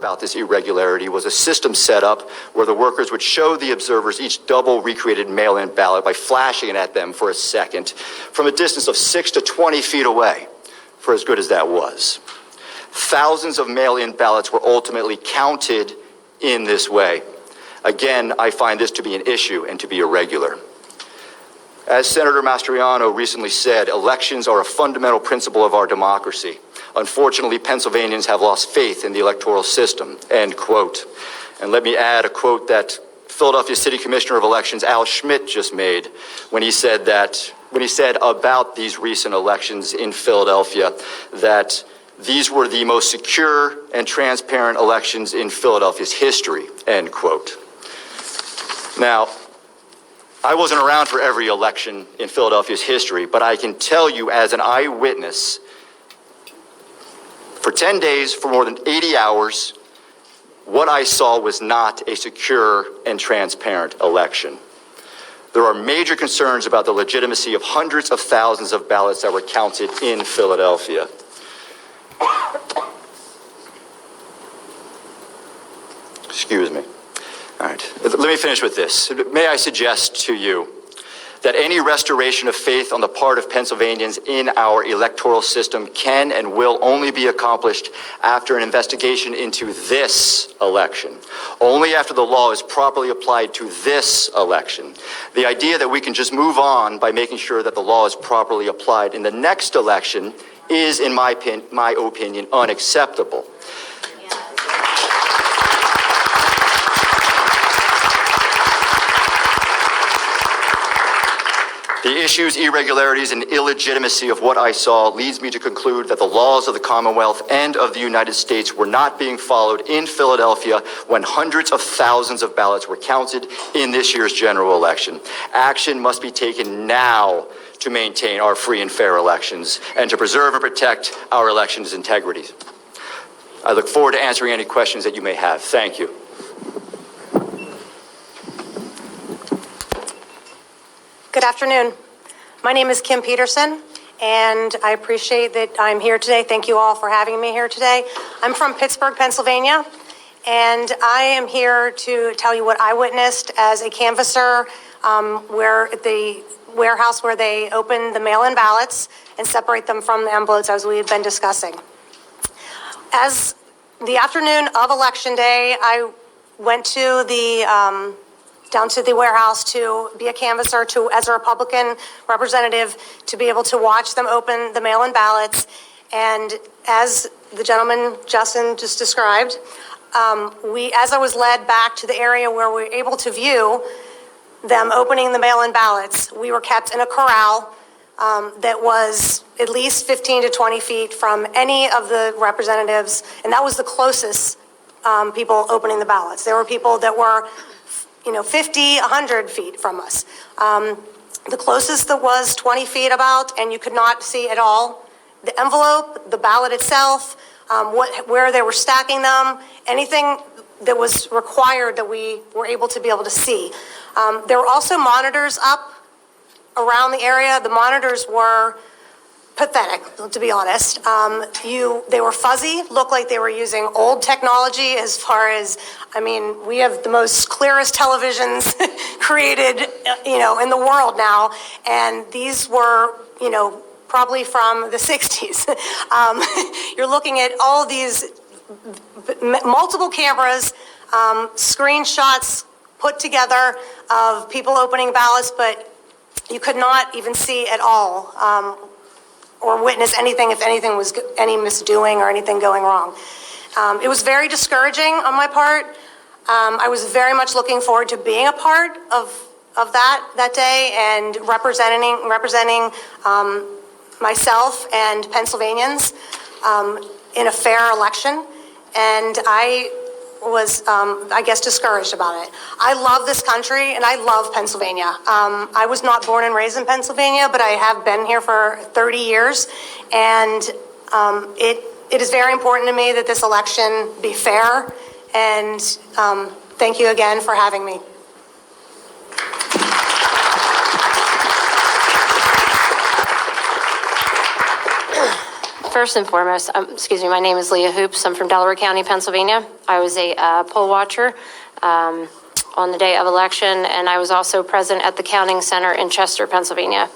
about this irregularity was a system set up where the workers would show the observers each double recreated mail-in ballot by flashing it at them for a second from a distance of 6 to 20 feet away, for as good as that was. Thousands of mail-in ballots were ultimately counted in this way. Again, I find this to be an issue and to be irregular. As Senator Mastriano recently said, elections are a fundamental principle of our democracy. Unfortunately, Pennsylvanians have lost faith in the electoral system, end quote. And let me add a quote that Philadelphia City Commissioner of Elections Al Schmidt just made when he said about these recent elections in Philadelphia that these were the most secure and transparent elections in Philadelphia's history, end quote. Now, I wasn't around for every election in Philadelphia's history, but I can tell you as an eyewitness, for 10 days, for more than 80 hours, what I saw was not a secure and transparent election. There are major concerns about the legitimacy of hundreds of thousands of ballots that were counted in Philadelphia. Excuse me. All right, let me finish with this. May I suggest to you that any restoration of faith on the part of Pennsylvanians in our electoral system can and will only be accomplished after an investigation into this election, only after the law is properly applied to this election. The idea that we can just move on by making sure that the law is properly applied in the next election is, in my opinion, unacceptable. The issues, irregularities, and illegitimacy of what I saw leads me to conclude that the laws of the Commonwealth and of the United States were not being followed in Philadelphia when hundreds of thousands of ballots were counted in this year's general election. Action must be taken now to maintain our free and fair elections and to preserve and protect our elections' integrity. I look forward to answering any questions that you may have. Thank you. Good afternoon. My name is Kim Peterson, and I appreciate that I'm here today. Thank you all for having me here today. I'm from Pittsburgh, Pennsylvania, and I am here to tell you what I witnessed as a canvasser where at the warehouse where they open the mail-in ballots and separate them from the envelopes as we had been discussing. As the afternoon of Election Day, I went to the down to the warehouse to be a canvasser, as a Republican representative, to be able to watch them open the mail-in ballots. And as the gentleman, Justin, just described, as I was led back to the area where we were able to view them opening the mail-in ballots, we were kept in a corral that was at least 15 to 20 feet from any of the representatives, and that was the closest people opening the ballots. There were people that were 50, 100 feet from us. The closest that was 20 feet about, and you could not see at all the envelope, the ballot itself, where they were stacking them, anything that was required that we were able to see. There were also monitors up around the area. The monitors were pathetic, to be honest. They were fuzzy, looked like they were using old technology as far as, we have the most clearest televisions created, in the world now, and these were, probably from the 60s. You're looking at all of these multiple cameras, screenshots put together of people opening ballots, but you could not even see at all or witness anything if anything was any misdoing or anything going wrong. It was very discouraging on my part. I was very much looking forward to being a part of that day and representing myself and Pennsylvanians in a fair election. And I was, discouraged about it. I love this country and I love Pennsylvania. I was not born and raised in Pennsylvania, but I have been here for 30 years. And it is very important to me that this election be fair. And thank you again for having me. First and foremost, my name is Leah Hoops. I'm from Delaware County, Pennsylvania. I was a poll watcher on the day of election, and I was also present at the counting center in Chester, Pennsylvania.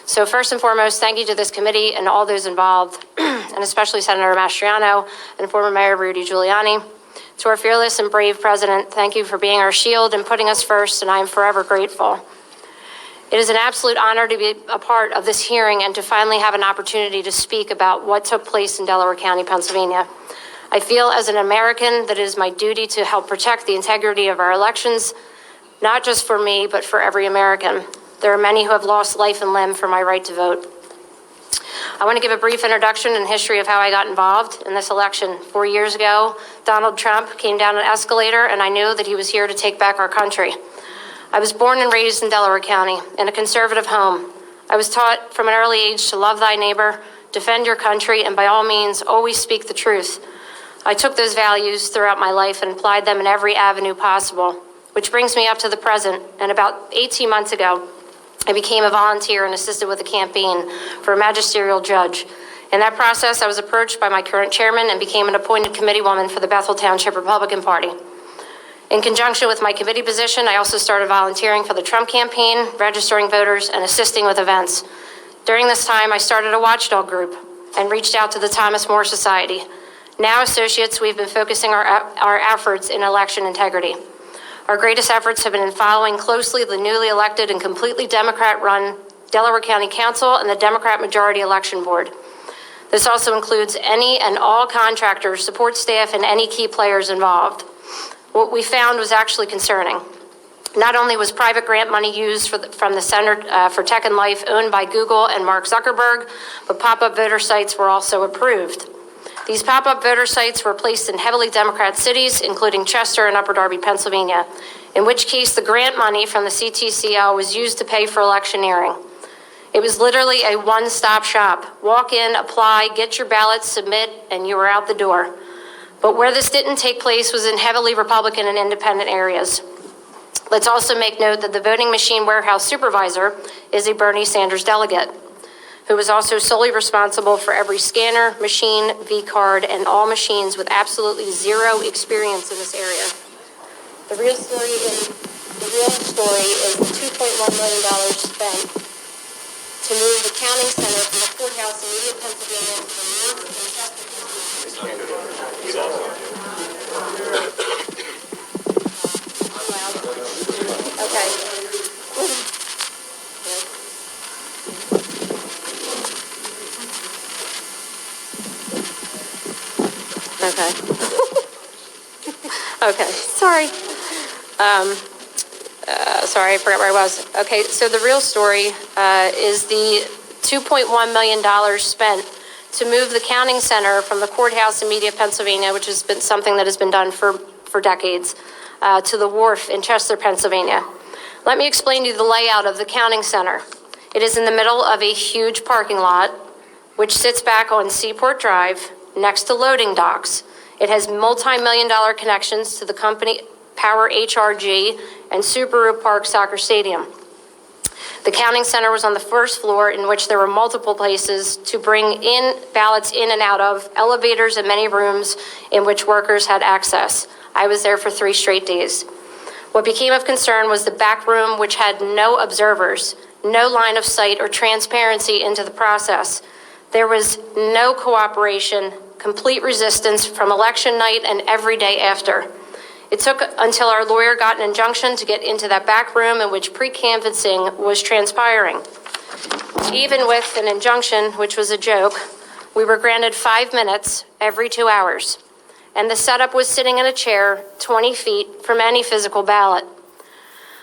So first and foremost, thank you to this committee and all those involved, and especially Senator Mastriano and former Mayor Rudy Giuliani. To our fearless and brave president, thank you for being our shield and putting us first, and I am forever grateful. It is an absolute honor to be a part of this hearing and to finally have an opportunity to speak about what took place in Delaware County, Pennsylvania. I feel as an American that it is my duty to help protect the integrity of our elections, not just for me, but for every American. There are many who have lost life and limb for my right to vote. I want to give a brief introduction and history of how I got involved in this election. 4 years ago, Donald Trump came down an escalator, and I knew that he was here to take back our country. I was born and raised in Delaware County in a conservative home. I was taught from an early age to love thy neighbor, defend your country, and by all means, always speak the truth. I took those values throughout my life and applied them in every avenue possible, which brings me up to the present. And about 18 months ago, I became a volunteer and assisted with a campaign for a magisterial judge. In that process, I was approached by my current chairman and became an appointed committeewoman for the Bethel Township Republican Party. In conjunction with my committee position, I also started volunteering for the Trump campaign, registering voters, and assisting with events. During this time, I started a watchdog group and reached out to the Thomas More Society. Now, associates, we've been focusing our efforts in election integrity. Our greatest efforts have been in following closely the newly elected and completely Democrat-run Delaware County Council and the Democrat Majority Election Board. This also includes any and all contractors, support staff, and any key players involved. What we found was actually concerning. Not only was private grant money used from the Center for Tech and Life owned by Google and Mark Zuckerberg, but pop-up voter sites were also approved. These pop-up voter sites were placed in heavily Democrat cities, including Chester and Upper Darby, Pennsylvania, in which case the grant money from the CTCL was used to pay for electioneering. It was literally a one-stop shop. Walk in, apply, get your ballot, submit, and you were out the door. But where this didn't take place was in heavily Republican and independent areas. Let's also make note that the voting machine warehouse supervisor is a Bernie Sanders delegate, who was also solely responsible for every scanner, machine, V-card, and all machines with absolutely zero experience in this area. The real story is the $2.1 million spent to move the counting center from the courthouse in Media, Pennsylvania to the north and Chester, Okay. Okay. Okay, sorry. Sorry, I forgot where I was. Okay, so the real story is the $2.1 million spent to move the counting center from the courthouse in Media, Pennsylvania, which has been something that has been done for decades, to the wharf in Chester, Pennsylvania. Let me explain to you the layout of the counting center. It is in the middle of a huge parking lot, which sits back on Seaport Drive, next to loading docks. It has multi-million-dollar connections to the company Power HRG and Subaru Park Soccer Stadium. The counting center was on the first floor, in which there were multiple places to bring in ballots in and out of, elevators and many rooms in which workers had access. I was there for 3 straight days. What became of concern was the back room, which had no observers, no line of sight or transparency into the process. There was no cooperation, complete resistance from election night and every day after. It took until our lawyer got an injunction to get into that back room in which pre-canvassing was transpiring. Even with an injunction, which was a joke, we were granted 5 minutes every 2 hours, and the setup was sitting in a chair 20 feet from any physical ballot.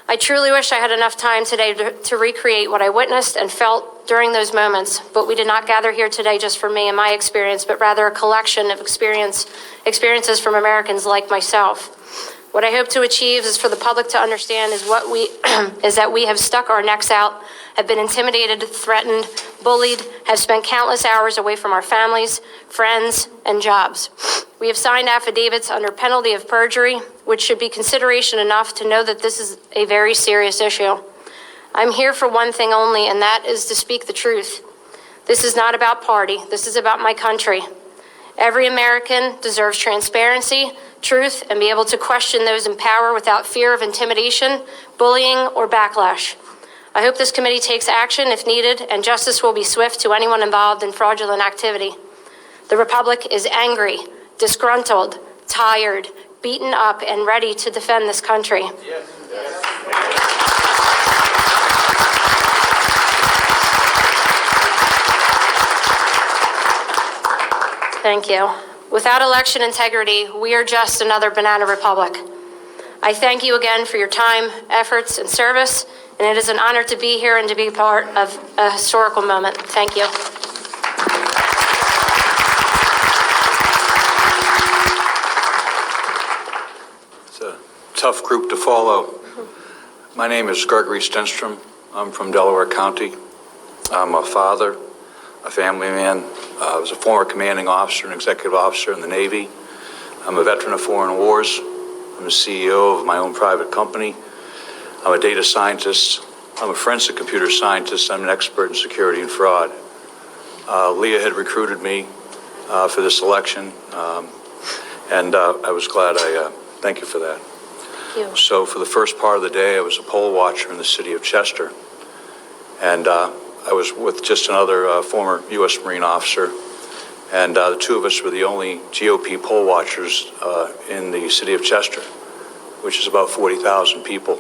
I truly wish I had enough time today to recreate what I witnessed and felt during those moments, but we did not gather here today just for me and my experience, but rather a collection of experiences from Americans like myself. What I hope to achieve is for the public to understand is that we have stuck our necks out, have been intimidated, threatened, bullied, have spent countless hours away from our families, friends, and jobs. We have signed affidavits under penalty of perjury, which should be consideration enough to know that this is a very serious issue. I'm here for one thing only, and that is to speak the truth. This is not about party. This is about my country. Every American deserves transparency, truth, and be able to question those in power without fear of intimidation, bullying, or backlash. I hope this committee takes action if needed, and justice will be swift to anyone involved in fraudulent activity. The Republic is angry, disgruntled, tired, beaten up, and ready to defend this country. Thank you. Without election integrity, we are just another banana republic. I thank you again for your time, efforts, and service, and it is an honor to be here and to be part of a historical moment. Thank you. It's a tough group to follow. My name is Gregory Stenstrom. I'm from Delaware County. I'm a father, a family man. I was a former commanding officer and executive officer in the Navy. I'm a veteran of foreign wars. I'm the CEO of my own private company. I'm a data scientist. I'm a forensic computer scientist. I'm an expert in security and fraud. Leah had recruited me for this election, and I was glad. Thank you for that. Thank you. So for the first part of the day, I was a poll watcher in the city of Chester, and I was with just another former U.S. Marine officer, and the two of us were the only GOP poll watchers in the city of Chester, which is about 40,000 people.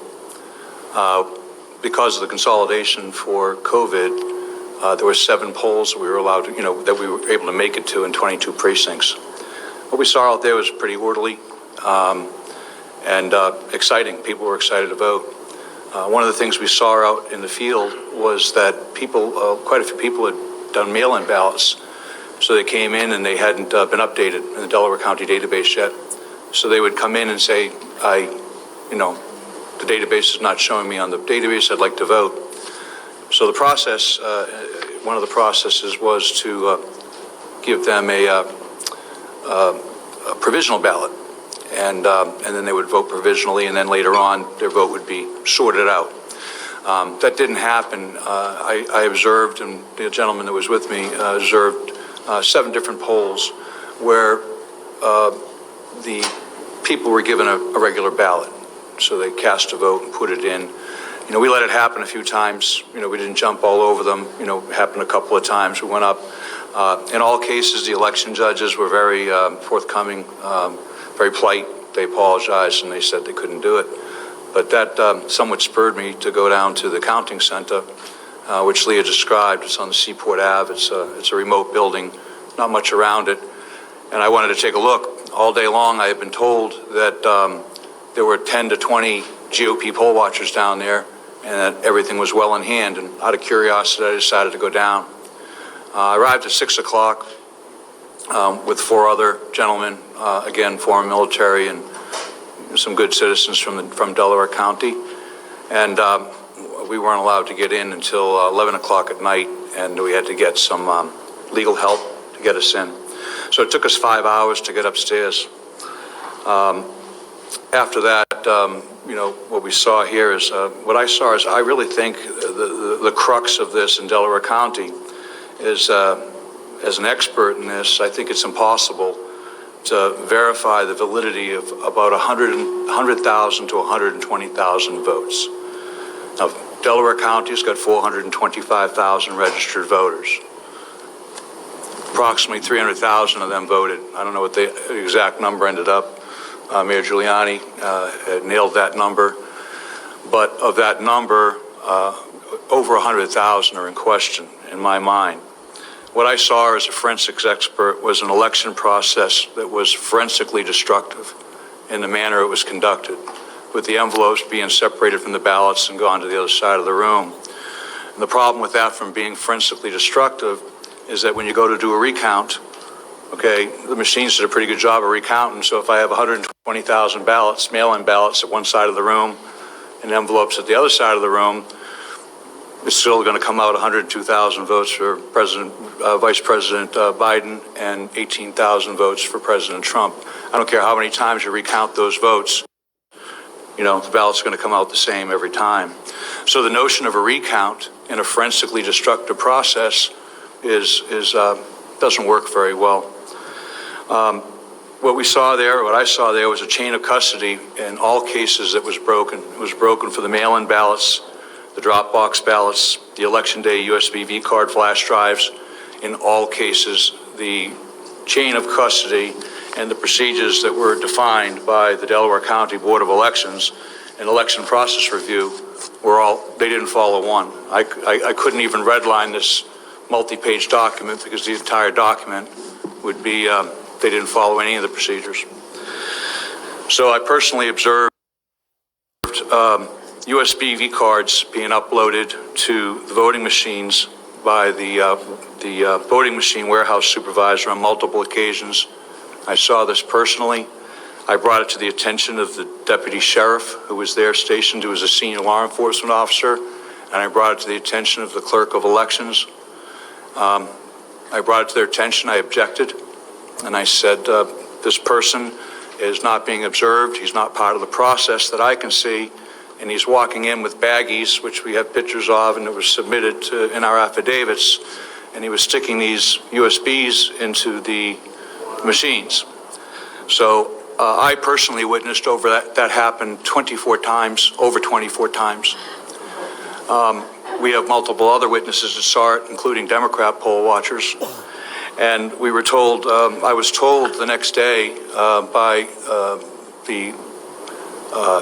Because of the consolidation for COVID, there were 7 polls that we were allowed to, that we were able to make it to in 22 precincts. What we saw out there was pretty orderly and exciting. People were excited to vote. One of the things we saw out in the field was that people, quite a few people had done mail-in ballots. So they came in and they hadn't been updated in the Delaware County database yet. So they would come in and say, the database is not showing me on the database, I'd like to vote. So the process, one of the processes was to give them a provisional ballot. And then they would vote provisionally, and then later on, their vote would be sorted out. That didn't happen. I observed, and the gentleman that was with me observed 7 different polls where the people were given a regular ballot. So they cast a vote and put it in. We let it happen a few times. We didn't jump all over them. It happened a couple of times. We went up. In all cases, the election judges were very forthcoming, very polite. They apologized and they said they couldn't do it. But that somewhat spurred me to go down to the counting center, which Leah described. It's on the Seaport Ave. It's a remote building, not much around it. And I wanted to take a look. All day long, I had been told that there were 10 to 20 GOP poll watchers down there and that everything was well in hand. And out of curiosity, I decided to go down. I arrived at 6 o'clock with 4 other gentlemen, again, former military and some good citizens from Delaware County. And we weren't allowed to get in until 11 o'clock at night, and we had to get some legal help to get us in. So it took us 5 hours to get upstairs. After that, what we saw here is, what I saw is I really think the crux of this in Delaware County is, as an expert in this, I think it's impossible to verify the validity of about 100,000 to 120,000 votes. Now, Delaware County's got 425,000 registered voters. Approximately 300,000 of them voted. I don't know what the exact number ended up. Mayor Giuliani nailed that number. But of that number, over 100,000 are in question, in my mind. What I saw as a forensics expert was an election process that was forensically destructive in the manner it was conducted, with the envelopes being separated from the ballots and gone to the other side of the room. And the problem with that from being forensically destructive is that when you go to do a recount, okay, the machines did a pretty good job of recounting. So if I have 120,000 ballots, mail-in ballots at one side of the room and envelopes at the other side of the room, it's still going to come out 102,000 votes for Vice President Biden and 18,000 votes for President Trump. I don't care how many times you recount those votes, the ballot's going to come out the same every time. So the notion of a recount in a forensically destructive process doesn't work very well. What we saw there, what I saw there, was a chain of custody in all cases that was broken. It was broken for the mail-in ballots, the drop box ballots, the election day USB V-card flash drives. In all cases, the chain of custody and the procedures that were defined by the Delaware County Board of Elections and Election Process Review they didn't follow one. I couldn't even redline this multi-page document because the entire document would be, they didn't follow any of the procedures. So I personally observed USB V-cards being uploaded to the voting machines by the voting machine warehouse supervisor on multiple occasions. I saw this personally. I brought it to the attention of the deputy sheriff who was there stationed, who was a senior law enforcement officer, and I brought it to the attention of the clerk of elections. I brought it to their attention. I objected, and I said, this person is not being observed. He's not part of the process that I can see, and he's walking in with baggies, which we have pictures of, and it was submitted in our affidavits, and he was sticking these USBs into the machines. So I personally witnessed over that happened 24 times, over 24 times. We have multiple other witnesses that saw it, including Democrat poll watchers. And we were told, I was told the next day by the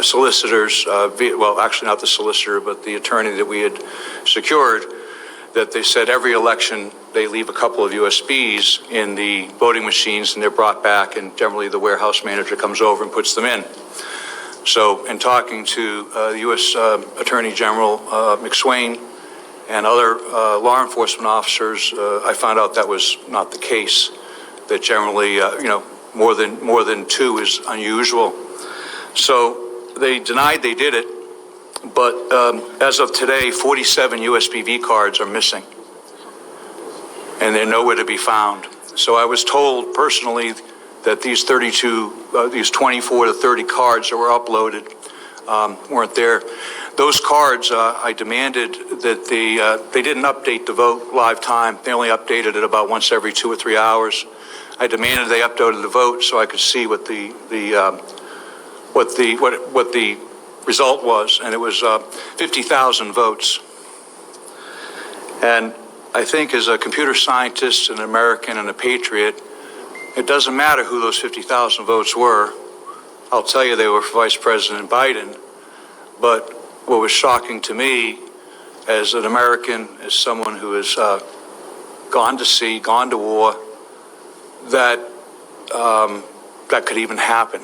solicitors, well, actually not the solicitor, but the attorney that we had secured, that they said every election they leave a couple of USBs in the voting machines and they're brought back, and generally the warehouse manager comes over and puts them in. So in talking to the U.S. Attorney General McSwain and other law enforcement officers, I found out that was not the case, that generally, more than two is unusual. So they denied they did it, but as of today, 47 USB V cards are missing, and they're nowhere to be found. So I was told personally that these 24 to 30 cards that were uploaded weren't there. Those cards, I demanded that they didn't update the vote live time. They only updated it about once every 2 or 3 hours. I demanded they updated the vote so I could see what the result was, and it was 50,000 votes. And I think as a computer scientist, an American, and a patriot, it doesn't matter who those 50,000 votes were. I'll tell you they were for Vice President Biden. But what was shocking to me as an American, as someone who has gone to sea, gone to war, that that could even happen.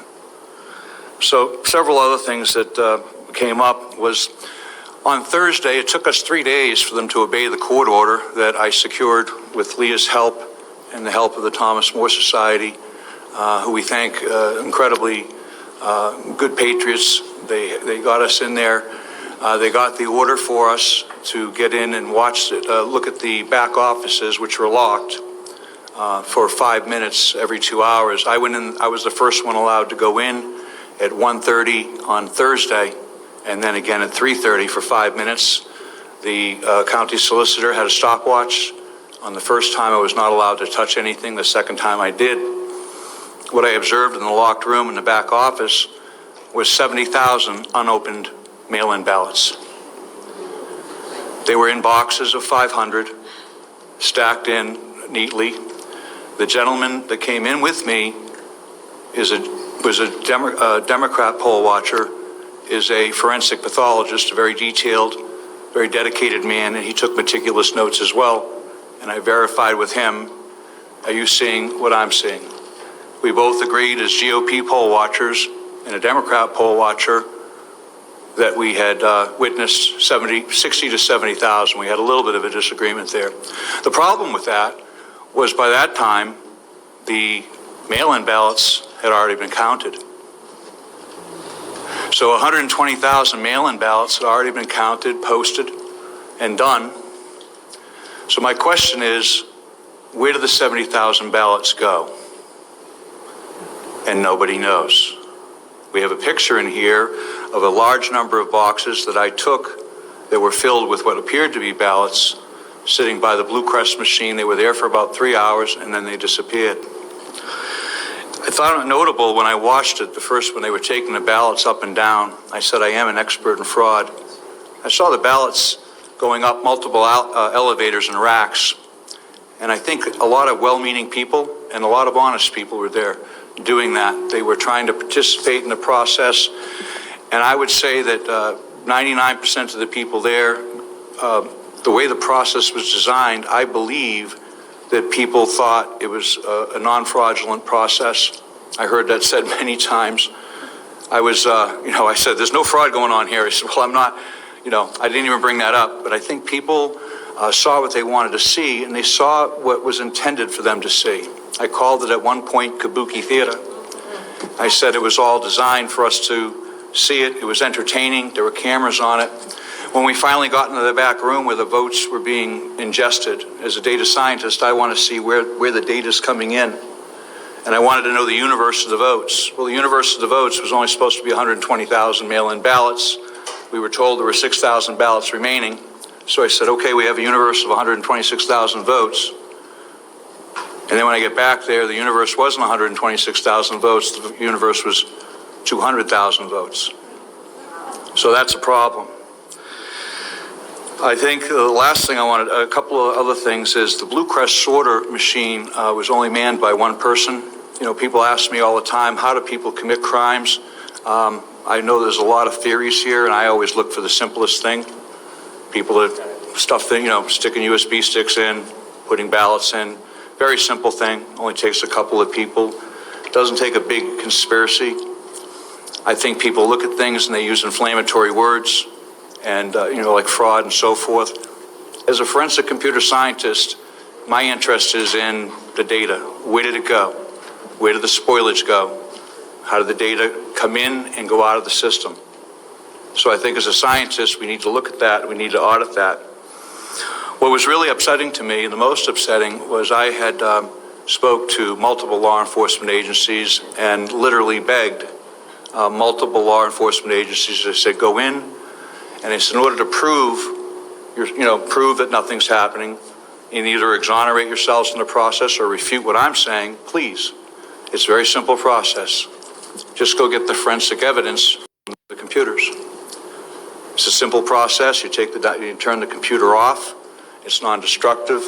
So several other things that came up was on Thursday, it took us 3 days for them to obey the court order that I secured with Leah's help and the help of the Thomas More Society, who we thank, incredibly good patriots. They got us in there. They got the order for us to get in and watch it, look at the back offices, which were locked for 5 minutes every 2 hours. I went in, I was the first one allowed to go in at 1:30 on Thursday, and then again at 3:30 for 5 minutes. The county solicitor had a stopwatch. On the first time, I was not allowed to touch anything. The second time I did. What I observed in the locked room in the back office was 70,000 unopened mail-in ballots. They were in boxes of 500, stacked in neatly. The gentleman that came in with me was a Democrat poll watcher, is a forensic pathologist, a very detailed, very dedicated man, and he took meticulous notes as well. And I verified with him, are you seeing what I'm seeing? We both agreed as GOP poll watchers and a Democrat poll watcher that we had witnessed 60 to 70,000. We had a little bit of a disagreement there. The problem with that was by that time, the mail-in ballots had already been counted. So 120,000 mail-in ballots had already been counted, posted, and done. So my question is, where do the 70,000 ballots go? And nobody knows. We have a picture in here of a large number of boxes that I took that were filled with what appeared to be ballots, sitting by the Blue Crest machine. They were there for about 3 hours, and then they disappeared. I thought it notable when I watched it, the first when they were taking the ballots up and down. I said, I am an expert in fraud. I saw the ballots going up multiple elevators and racks. And I think a lot of well-meaning people and a lot of honest people were there doing that. They were trying to participate in the process. And I would say that 99% of the people there, the way the process was designed, I believe that people thought it was a non-fraudulent process. I heard that said many times. I said, there's no fraud going on here. I said, well, I'm not, I didn't even bring that up. But I think people saw what they wanted to see, and they saw what was intended for them to see. I called it at one point Kabuki Theater. I said it was all designed for us to see it. It was entertaining. There were cameras on it. When we finally got into the back room where the votes were being ingested, as a data scientist, I want to see where the data is coming in. And I wanted to know the universe of the votes. Well, the universe of the votes was only supposed to be 120,000 mail-in ballots. We were told there were 6,000 ballots remaining. So I said, okay, we have a universe of 126,000 votes. And then when I get back there, the universe wasn't 126,000 votes. The universe was 200,000 votes. So that's a problem. I think the last thing I wanted, a couple of other things, is the Blue Crest sorter machine was only manned by one person. People ask me all the time, how do people commit crimes? I know there's a lot of theories here, and I always look for the simplest thing. People that sticking USB sticks in, putting ballots in. Very simple thing, only takes a couple of people. Doesn't take a big conspiracy. I think people look at things and they use inflammatory words and, like fraud and so forth. As a forensic computer scientist, my interest is in the data. Where did it go? Where did the spoilage go? How did the data come in and go out of the system? So I think as a scientist, we need to look at that. We need to audit that. What was really upsetting to me, the most upsetting, was I had spoke to multiple law enforcement agencies and literally begged multiple law enforcement agencies. I said, go in, and I said, in order to prove that nothing's happening, and either exonerate yourselves in the process or refute what I'm saying, please. It's a very simple process. Just go get the forensic evidence from the computers. It's a simple process. You turn the computer off. It's non-destructive,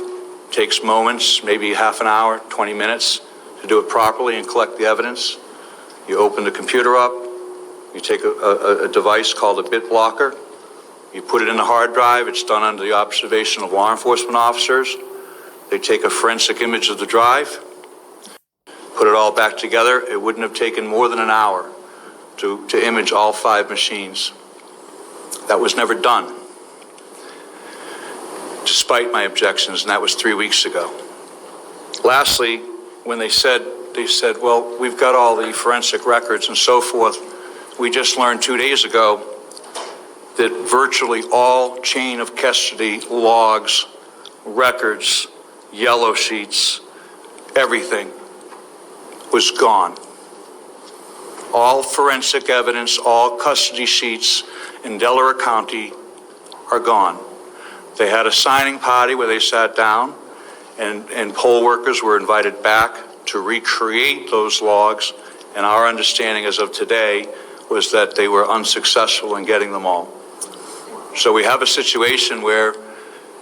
takes moments, maybe half an hour, 20 minutes to do it properly and collect the evidence. You open the computer up, you take a device called a bit blocker, you put it in the hard drive. It's done under the observation of law enforcement officers. They take a forensic image of the drive, put it all back together. It wouldn't have taken more than an hour to image all 5 machines. That was never done, despite my objections, and that was 3 weeks ago. Lastly, when they said, well, we've got all the forensic records and so forth. We just learned 2 days ago that virtually all chain of custody logs, records, yellow sheets, everything was gone. All forensic evidence, all custody sheets in Delaware County are gone. They had a signing party where they sat down, and poll workers were invited back to recreate those logs, and our understanding as of today was that they were unsuccessful in getting them all. So we have a situation where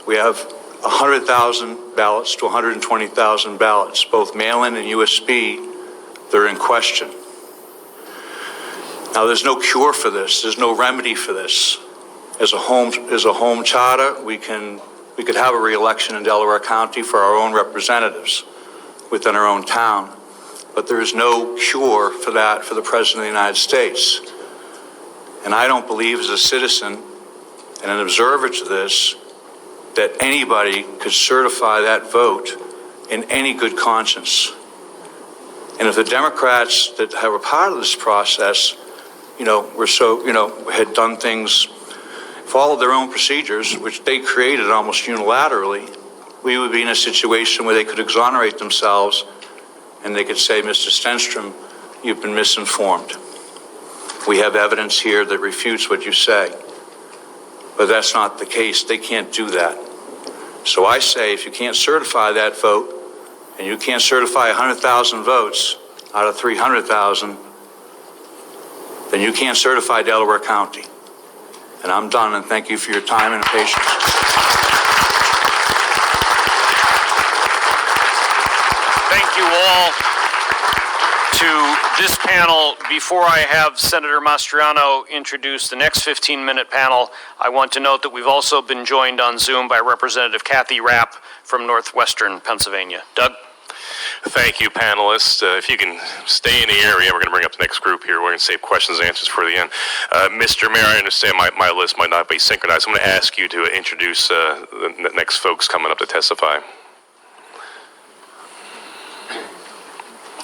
we have 100,000 ballots to 120,000 ballots, both mail-in and USB, that are in question. Now, there's no cure for this. There's no remedy for this. As a home charter, we could have a re-election in Delaware County for our own representatives within our own town. But there is no cure for that for the President of the United States. And I don't believe as a citizen and an observer to this that anybody could certify that vote in any good conscience. And if the Democrats that were part of this process, had done things, followed their own procedures, which they created almost unilaterally, we would be in a situation where they could exonerate themselves and they could say, Mr. Stenstrom, you've been misinformed. We have evidence here that refutes what you say. But that's not the case. They can't do that. So I say, if you can't certify that vote, and you can't certify 100,000 votes out of 300,000, then you can't certify Delaware County. And I'm done, and thank you for your time and patience. Thank you all to this panel. Before I have Senator Mastriano introduce the next 15-minute panel, I want to note that we've also been joined on Zoom by Representative Kathy Rapp from Northwestern Pennsylvania. Doug? Thank you, panelists. If you can stay in the area, we're going to bring up the next group here. We're going to save questions and answers for the end. Mr. Mayor, I understand my list might not be synchronized. I'm going to ask you to introduce the next folks coming up to testify.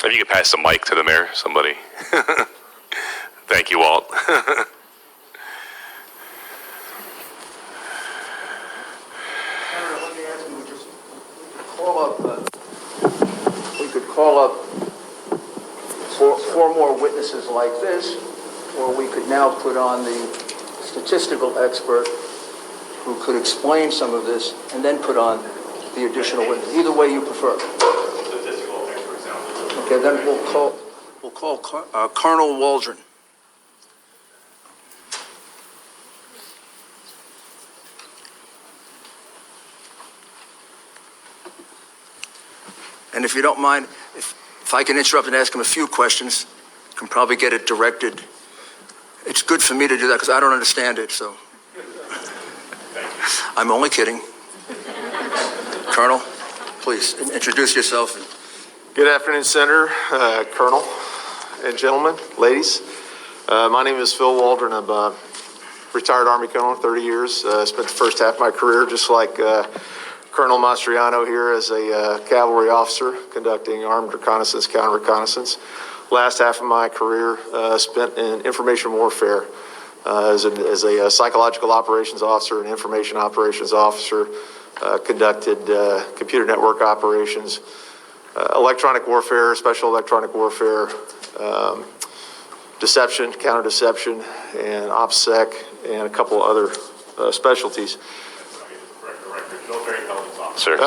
If you could pass the mic to the mayor, somebody. Thank you, Walt. We could call up four more witnesses like this, or we could now put on the statistical expert who could explain some of this, and then put on the additional witness. Either way you prefer. Statistical expert sounds good. Okay, then we'll call Colonel Waldron. And if you don't mind, if I can interrupt and ask him a few questions, can probably get it directed. It's good for me to do that because I don't understand it, so. I'm only kidding. Colonel, please introduce yourself. Good afternoon, Senator, Colonel, and gentlemen, ladies. My name is Phil Waldron. I'm a retired Army Colonel, 30 years. Spent the first half of my career just like Colonel Mastriano here as a cavalry officer conducting armed reconnaissance, counter-reconnaissance. Last half of my career spent in information warfare as a psychological operations officer and information operations officer, conducted computer network operations, electronic warfare, special electronic warfare, deception, counter-deception, and OPSEC, and a couple other specialties. Military intelligence officer. Sorry.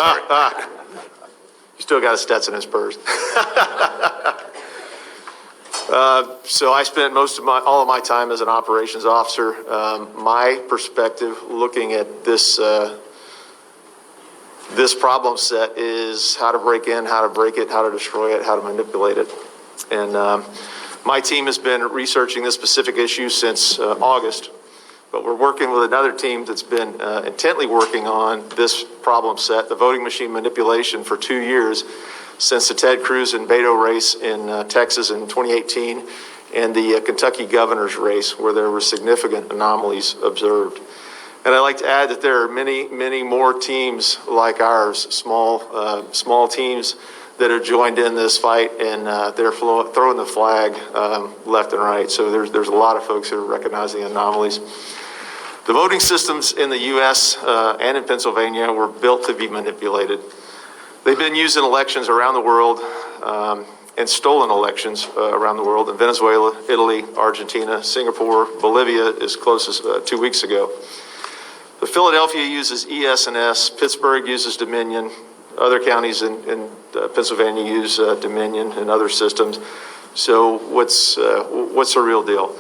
You still got a Stetson and Spurs. So I spent all of my time as an operations officer. My perspective looking at this problem set is how to break in, how to break it, how to destroy it, how to manipulate it. And my team has been researching this specific issue since August, but we're working with another team that's been intently working on this problem set, the voting machine manipulation, for 2 years, since the Ted Cruz and Beto race in Texas in 2018 and the Kentucky governor's race, where there were significant anomalies observed. And I'd like to add that there are many, many more teams like ours, small teams that are joined in this fight, and they're throwing the flag left and right. So there's a lot of folks who are recognizing anomalies. The voting systems in the U.S. And in Pennsylvania were built to be manipulated. They've been used in elections around the world and stolen elections around the world in Venezuela, Italy, Argentina, Singapore, Bolivia as close as 2 weeks ago. The Philadelphia uses ES&S, Pittsburgh uses Dominion, other counties in Pennsylvania use Dominion and other systems. So what's the real deal?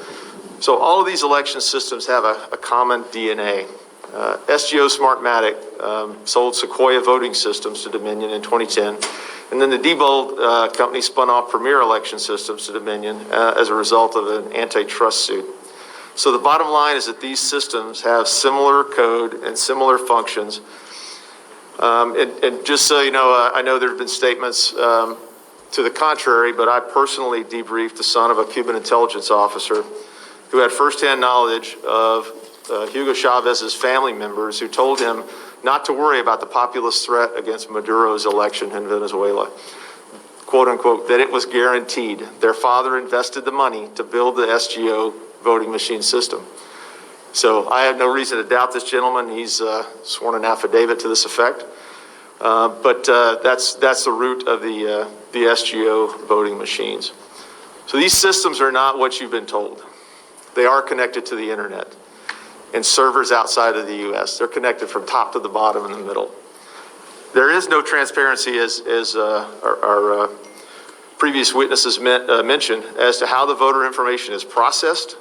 So all of these election systems have a common DNA. SGO Smartmatic sold Sequoia voting systems to Dominion in 2010, and then the Diebold company spun off Premier Election Systems to Dominion as a result of an antitrust suit. So the bottom line is that these systems have similar code and similar functions. And just so you know, I know there have been statements to the contrary, but I personally debriefed the son of a Cuban intelligence officer who had firsthand knowledge of Hugo Chavez's family members who told him not to worry about the populist threat against Maduro's election in Venezuela. Quote unquote, that it was guaranteed. Their father invested the money to build the SGO voting machine system. So I have no reason to doubt this gentleman. He's sworn an affidavit to this effect. But that's the root of the SGO voting machines. So these systems are not what you've been told. They are connected to the internet and servers outside of the U.S. They're connected from top to the bottom in the middle. There is no transparency, as our previous witnesses mentioned, as to how the voter information is processed,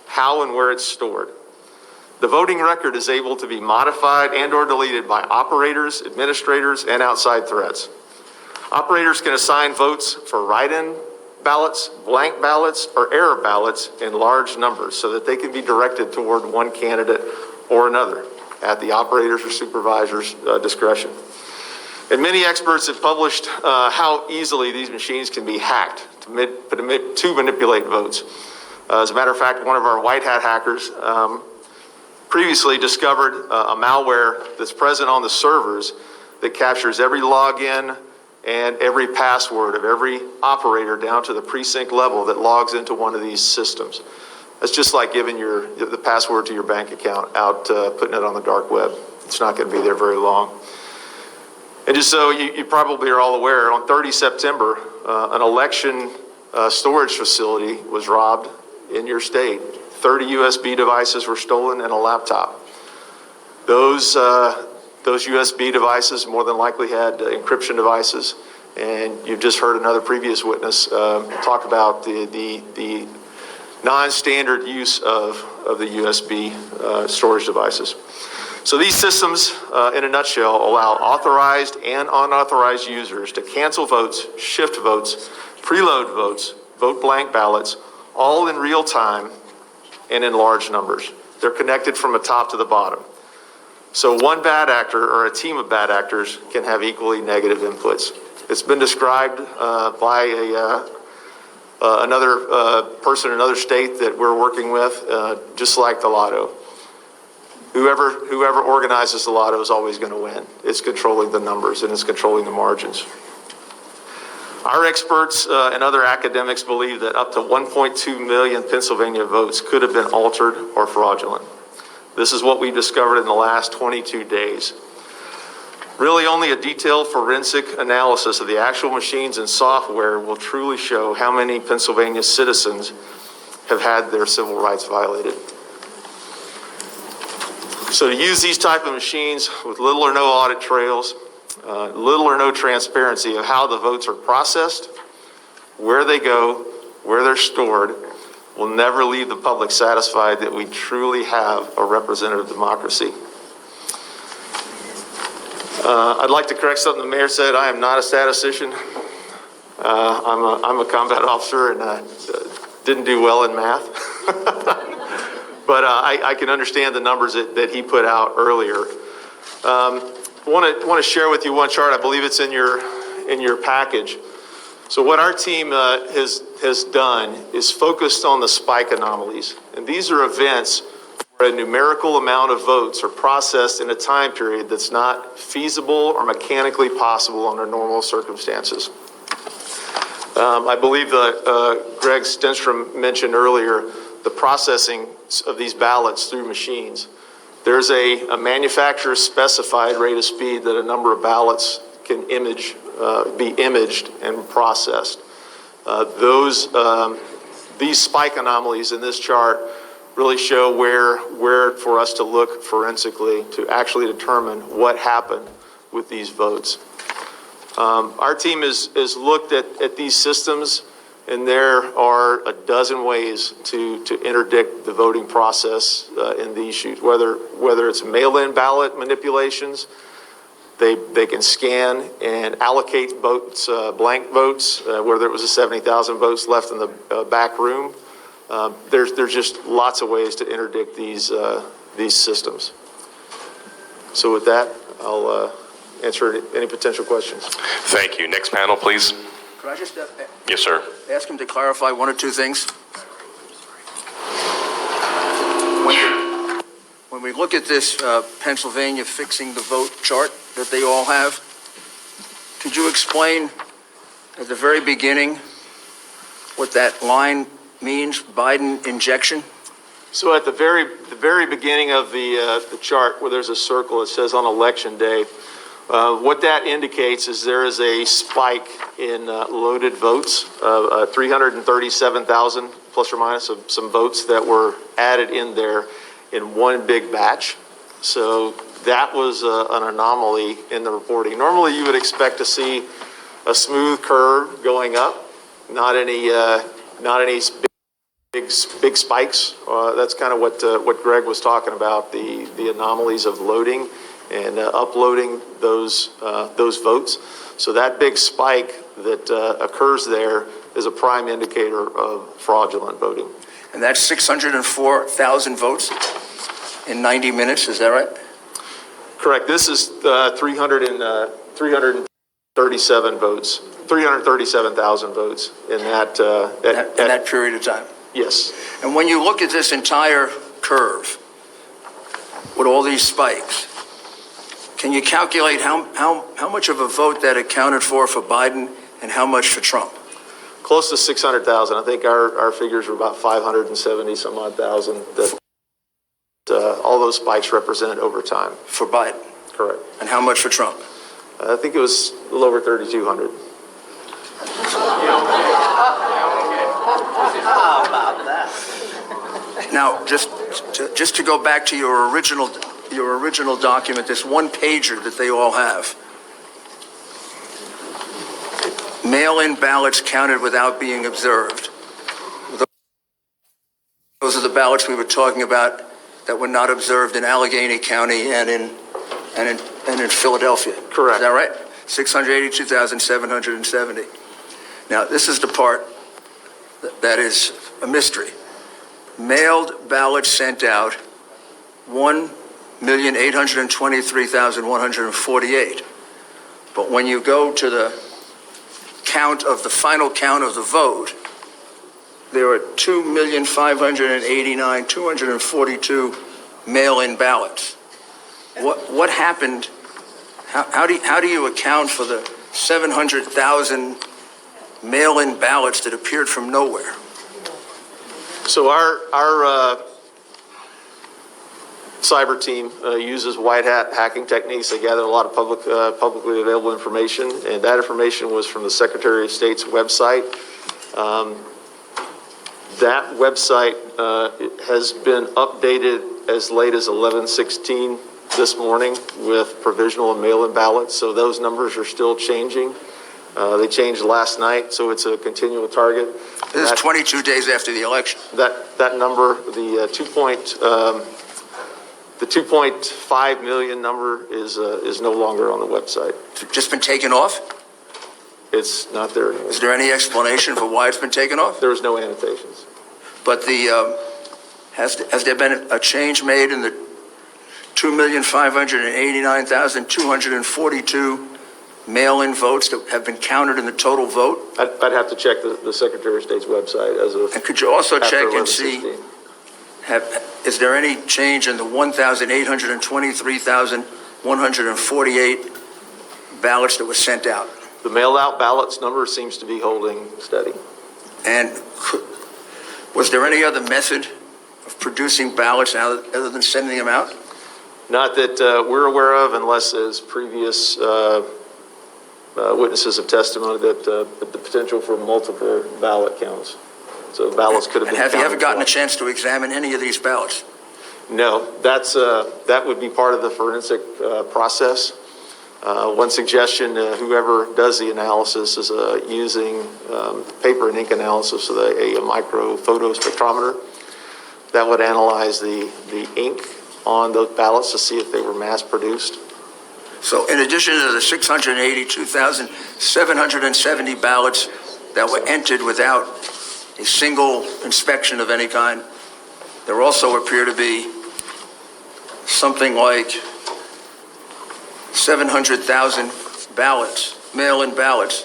how and where it's stored. The voting record is able to be modified and or deleted by operators, administrators, and outside threats. Operators can assign votes for write-in ballots, blank ballots, or error ballots in large numbers so that they can be directed toward one candidate or another at the operator's or supervisor's discretion. And many experts have published how easily these machines can be hacked to manipulate votes. As a matter of fact, one of our white hat hackers previously discovered a malware that's present on the servers that captures every login and every password of every operator down to the precinct level that logs into one of these systems. That's just like giving the password to your bank account out, putting it on the dark web. It's not going to be there very long. And just so you probably are all aware, on 30 September, an election storage facility was robbed in your state. 30 USB devices were stolen and a laptop. Those USB devices more than likely had encryption devices, and you've just heard another previous witness talk about the non-standard use of the USB storage devices. So these systems, in a nutshell, allow authorized and unauthorized users to cancel votes, shift votes, preload votes, vote blank ballots, all in real time and in large numbers. They're connected from the top to the bottom. So one bad actor or a team of bad actors can have equally negative inputs. It's been described by another person in another state that we're working with, just like the lotto. Whoever organizes the lotto is always going to win. It's controlling the numbers and it's controlling the margins. Our experts and other academics believe that up to 1.2 million Pennsylvania votes could have been altered or fraudulent. This is what we discovered in the last 22 days. Really, only a detailed forensic analysis of the actual machines and software will truly show how many Pennsylvania citizens have had their civil rights violated. So to use these type of machines with little or no audit trails, little or no transparency of how the votes are processed, where they go, where they're stored, will never leave the public satisfied that we truly have a representative democracy. I'd like to correct something the mayor said. I am not a statistician. I'm a combat officer and didn't do well in math. But I can understand the numbers that he put out earlier. Want to share with you one chart. I believe it's in your package. So what our team has done is focused on the spike anomalies. And these are events where a numerical amount of votes are processed in a time period that's not feasible or mechanically possible under normal circumstances. I believe Greg Stenstrom mentioned earlier the processing of these ballots through machines. There's a manufacturer specified rate of speed that a number of ballots can be imaged and processed. These spike anomalies in this chart really show where for us to look forensically to actually determine what happened with these votes. Our team has looked at these systems, and there are a dozen ways to interdict the voting process in these issues, whether it's mail-in ballot manipulations. They can scan and allocate votes, blank votes, whether it was 70,000 votes left in the back room. There's just lots of ways to interdict these systems. So with that, I'll answer any potential questions. Thank you. Next panel, please. Could I just Yes, sir. ask him to clarify one or two things? When we look at this Pennsylvania fixing the vote chart that they all have, could you explain at the very beginning what that line means, Biden injection? So at the very beginning of the chart where there's a circle, it says on election day, what that indicates is there is a spike in loaded votes, 337,000 plus or minus of some votes that were added in there in one big batch. So that was an anomaly in the reporting. Normally, you would expect to see a smooth curve going up, not any big spikes. That's kind of what Greg was talking about, the anomalies of loading and uploading those votes. So that big spike that occurs there is a prime indicator of fraudulent voting. And that's 604,000 votes in 90 minutes, is that right? Correct. This is 337 votes, 337,000 votes in that. In that period of time. Yes. And when you look at this entire curve with all these spikes, can you calculate how much of a vote that accounted for Biden and how much for Trump? Close to 600,000. I think our figures were about 570 some odd thousand that all those spikes represent over time. For Biden. Correct. And how much for Trump? I think it was a little over 3,200. Now, just to go back to your original document, this one pager that they all have. Mail-in ballots counted without being observed. Those are the ballots we were talking about that were not observed in Allegheny County and in Philadelphia. Correct. Is that right? 682,770. Now, this is the part that is a mystery. Mailed ballots sent out, 1,823,148. But when you go to the final count of the vote, there are 2,589,242 mail-in ballots. What happened? How do you account for the 700,000 mail-in ballots that appeared from nowhere? So our cyber team uses white hat hacking techniques. They gather a lot of publicly available information, and that information was from the Secretary of State's website. That website has been updated as late as 11/16 this morning with provisional and mail-in ballots. So those numbers are still changing. They changed last night, so it's a continual target. This is 22 days after the election. That number, the 2.5 million number is no longer on the website. It's just been taken off? It's not there anymore. Is there any explanation for why it's been taken off? There's no annotations. But has there been a change made in the 2,589,242 mail-in votes that have been counted in the total vote? I'd have to check the Secretary of State's website as of. And could you also after check and see, 11/16. is there any change in the 1,823,148 ballots that were sent out? The mail-out ballots number seems to be holding steady. And was there any other method of producing ballots other than sending them out? Not that we're aware of, unless as previous witnesses of testimony that the potential for multiple ballot counts. So ballots could have been And have you ever counted gotten a twice. chance to examine any of these ballots? No, that would be part of the forensic process. One suggestion, whoever does the analysis is using paper and ink analysis with a micro photo spectrometer that would analyze the ink on those ballots to see if they were mass produced. So in addition to the 682,770 ballots that were entered without a single inspection of any kind, there also appear to be something like 700,000 ballots, mail-in ballots,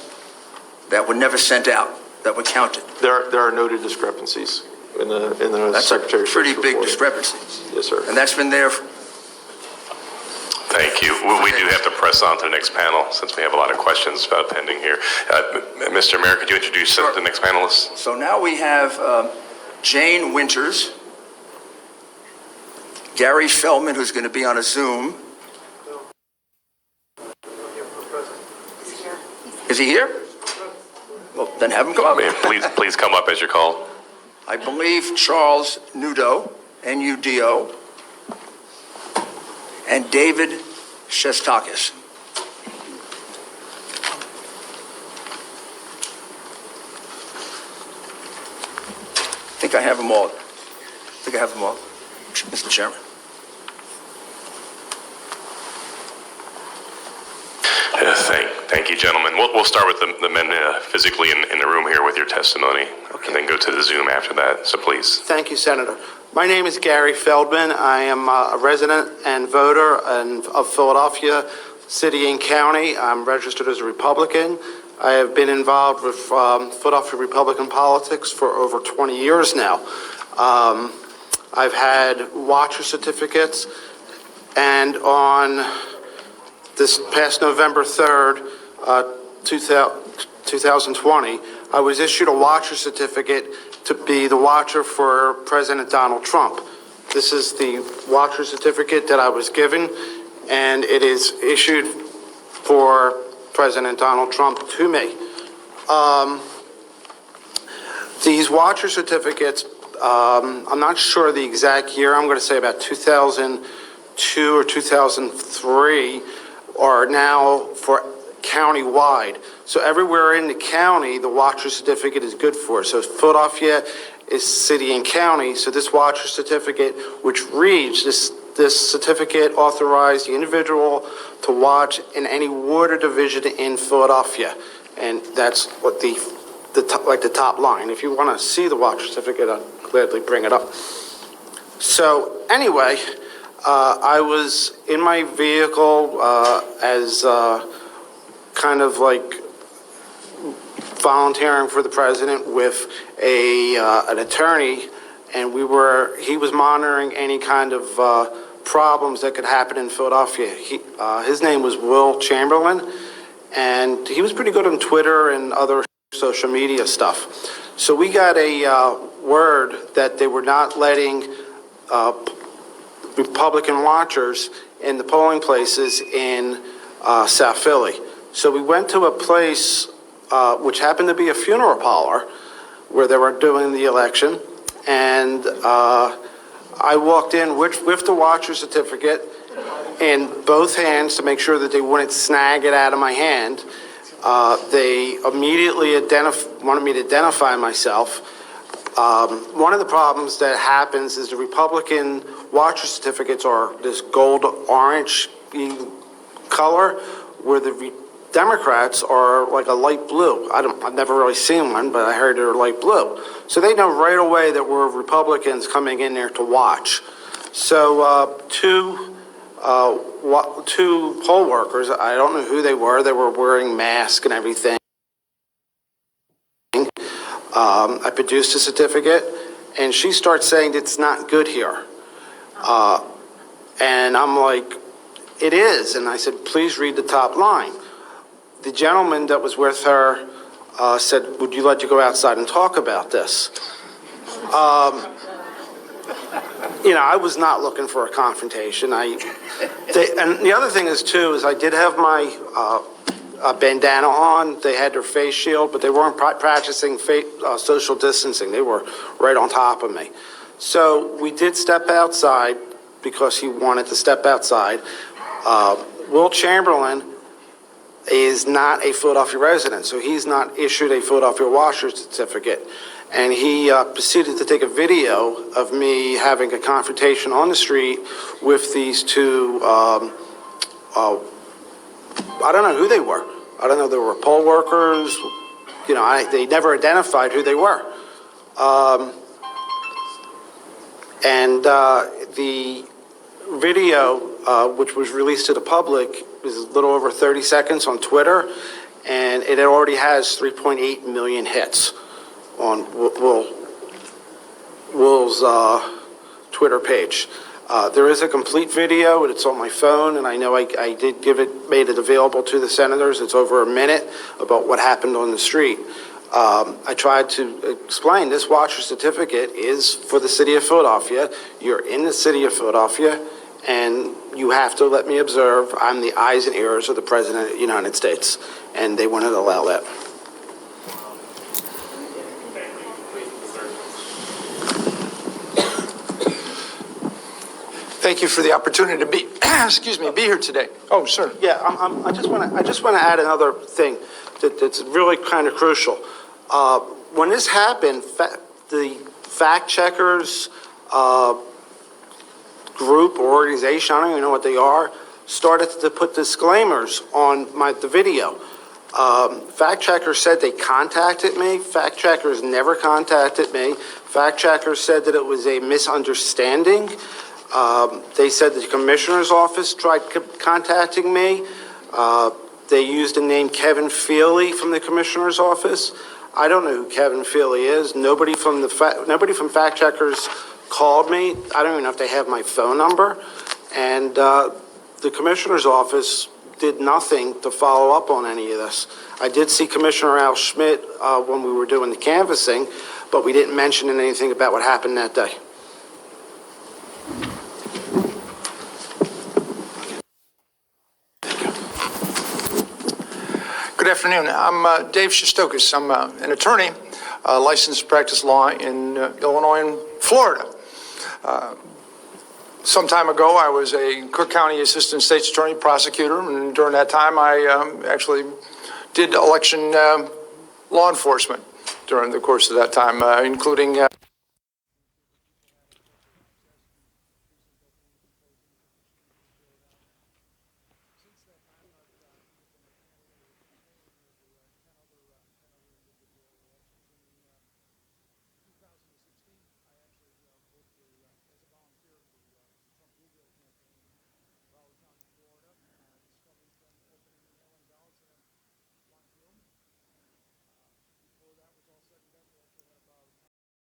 that were never sent out, that were counted. There are noted discrepancies in the That's a Secretary of pretty State's big report. discrepancy. Yes, sir. And that's been there. Thank you. We do have to press on to the next panel since we have a lot of questions about pending here. Mr. Mayor, could you introduce the next panelists? So now we have Jane Winters, Gary Feldman, who's going to be on a Zoom. Is he here? Well, then have him come up. Please come up as you're called. I believe Charles Nudo, N-U-D-O. and David Shestakis. I think I have them all. Mr. Chairman. Thank you, gentlemen. We'll start with the men physically in the room here with your testimony, and then go to the Zoom after that. So please. Thank you, Senator. My name is Gary Feldman. I am a resident and voter of Philadelphia City and County. I'm registered as a Republican. I have been involved with Philadelphia Republican politics for over 20 years now. I've had watcher certificates, and on this past November 3rd, 2020, I was issued a watcher certificate to be the watcher for President Donald Trump. This is the watcher certificate that I was given, and it is issued for President Donald Trump to me. These watcher certificates, I'm not sure the exact year, I'm going to say about 2002 or 2003, are now for county-wide. So everywhere in the county, the watcher certificate is good for. So Philadelphia is city and county, so this watcher certificate, which reads, this certificate authorized the individual to watch in any ward or division in Philadelphia. And that's what the top line. If you want to see the watcher certificate, I'll gladly bring it up. So anyway, I was in my vehicle as kind of like volunteering for the president with an attorney, and he was monitoring any kind of problems that could happen in Philadelphia. His name was Will Chamberlain, and he was pretty good on Twitter and other social media stuff. So we got a word that they were not letting Republican watchers in the polling places in South Philly. So we went to a place which happened to be a funeral parlor where they were doing the election, and I walked in with the watcher certificate in both hands to make sure that they wouldn't snag it out of my hand. They immediately wanted me to identify myself. One of the problems that happens is the Republican watcher certificates are this gold-orange color, where the Democrats are like a light blue. I've never really seen one, but I heard they're light blue. So they know right away that we're Republicans coming in there to watch. So two poll workers, I don't know who they were wearing masks and everything. I produced a certificate, and she starts saying it's not good here. And I'm like, it is. And I said, please read the top line. The gentleman that was with her said, would you like to go outside and talk about this? I was not looking for a confrontation. And the other thing is, too, is I did have my bandana on. They had their face shield, but they weren't practicing social distancing. They were right on top of me. So we did step outside because he wanted to step outside. Will Chamberlain is not a Philadelphia resident, so he's not issued a Philadelphia watcher certificate. And he proceeded to take a video of me having a confrontation on the street with these two, I don't know who they were. I don't know if they were poll workers. They never identified who they were. And the video, which was released to the public, is a little over 30 seconds on Twitter, and it already has 3.8 million hits on Will's Twitter page. There is a complete video, and it's on my phone, and I know I made it available to the senators. It's over a minute about what happened on the street. I tried to explain this watcher certificate is for the city of Philadelphia. You're in the city of Philadelphia, and you have to let me observe. I'm the eyes and ears of the President of the United States, and they wouldn't allow that. Thank you for the opportunity to be, excuse me, be here today. Oh, sir. Yeah, I just want to add another thing that's really kind of crucial. When this happened, the fact checkers group or organization, I don't even know what they are, started to put disclaimers on the video. Fact checkers said they contacted me. Fact checkers never contacted me. Fact checkers said that it was a misunderstanding. They said the commissioner's office tried contacting me. They used the name Kevin Feely from the commissioner's office. I don't know who Kevin Feely is. Nobody from fact checkers called me. I don't even know if they have my phone number. And the commissioner's office did nothing to follow up on any of this. I did see Commissioner Al Schmidt when we were doing the canvassing, but we didn't mention anything about what happened that day. Good afternoon. I'm Dave Shostokis. I'm an attorney, licensed to practice law in Illinois and Florida. Some time ago, I was a Cook County Assistant State's Attorney prosecutor, and during that time, I actually did election law enforcement during the course of that time, including